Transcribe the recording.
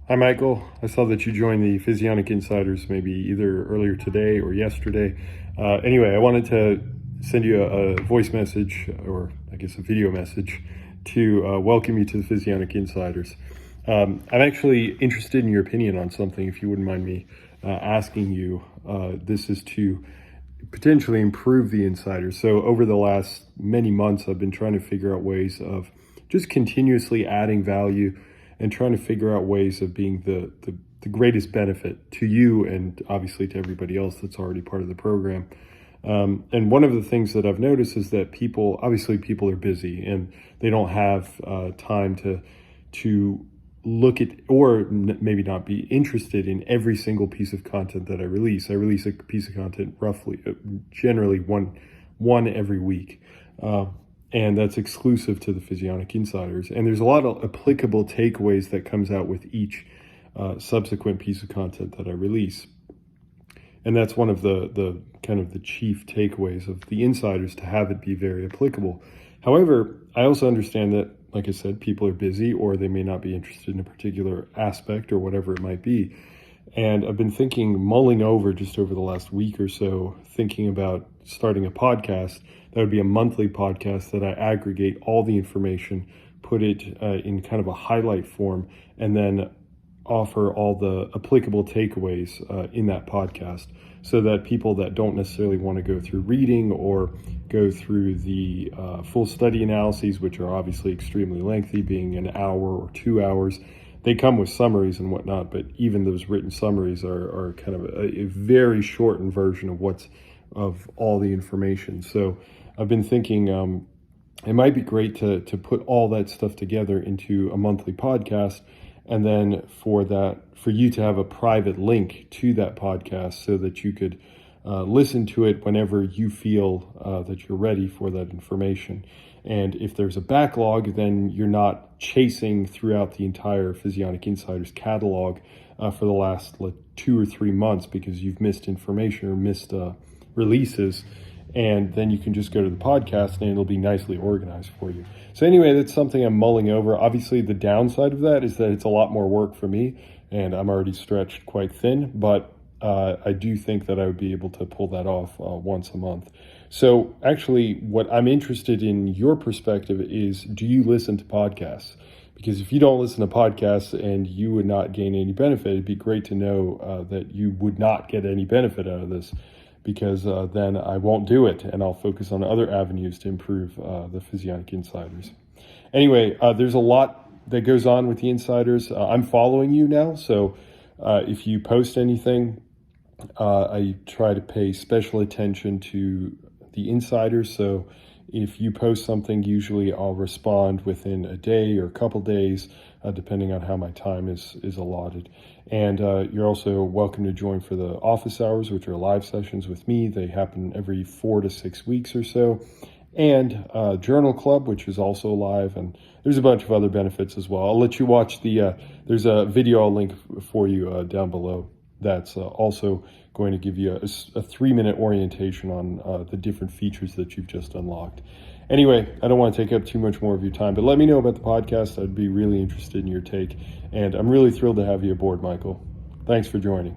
Hi, Michael. I saw that you joined the Physionic Insiders maybe either earlier today or yesterday. Anyway, I wanted to send you a voice message, or I guess a video message, to welcome you to the Physionic Insiders. I'm actually interested in your opinion on something, if you wouldn't mind me asking you. This is to potentially improve the Insiders. So over the last many months, I've been trying to figure out ways of just continuously adding value and trying to figure out ways of being the greatest benefit to you and obviously to everybody else that's already part of the program. And one of the things that I've noticed is that people are busy and they don't have time to look at, or maybe not be interested in every single piece of content that I release. I release a piece of content generally one every week. And that's exclusive to the Physionic Insiders. And there's a lot of applicable takeaways that comes out with each subsequent piece of content that I release. And that's one of the kind of the chief takeaways of the Insiders, to have it be very applicable. However, I also understand that, like I said, people are busy, or they may not be interested in a particular aspect or whatever it might be. And I've been mulling over just over the last week or so, thinking about starting a podcast. That would be a monthly podcast that I aggregate all the information, put it in kind of a highlight form, and then offer all the applicable takeaways in that podcast, so that people that don't necessarily want to go through reading or go through the full study analyses, which are obviously extremely lengthy, being an hour or 2 hours, they come with summaries and whatnot, but even those written summaries are kind of a very shortened version of all the information. So I've been thinking it might be great to put all that stuff together into a monthly podcast, and then for you to have a private link to that podcast so that you could listen to it whenever you feel that you're ready for that information. And if there's a backlog, then you're not chasing throughout the entire Physionic Insiders catalog for the last 2 or 3 months because you've missed information or missed releases. And then you can just go to the podcast and it'll be nicely organized for you. So anyway, that's something I'm mulling over. Obviously, the downside of that is that it's a lot more work for me, and I'm already stretched quite thin, but I do think that I would be able to pull that off once a month. So actually, what I'm interested in your perspective is, do you listen to podcasts? Because if you don't listen to podcasts and you would not gain any benefit, it'd be great to know that you would not get any benefit out of this, because then I won't do it and I'll focus on other avenues to improve the Physionic Insiders. Anyway, there's a lot that goes on with the Insiders. I'm following you now, so if you post anything, I try to pay special attention to the Insiders. So if you post something, usually I'll respond within a day or a couple days, depending on how my time is allotted. And you're also welcome to join for the office hours, which are live sessions with me. They happen every 4 to 6 weeks or so. And Journal Club, which is also live. And there's a bunch of other benefits as well. I'll let you watch there's a video I'll link for you down below. That's also going to give you a 3-minute orientation on the different features that you've just unlocked. Anyway, I don't want to take up too much more of your time, but let me know about the podcast. I'd be really interested in your take, and I'm really thrilled to have you aboard, Michael. Thanks for joining.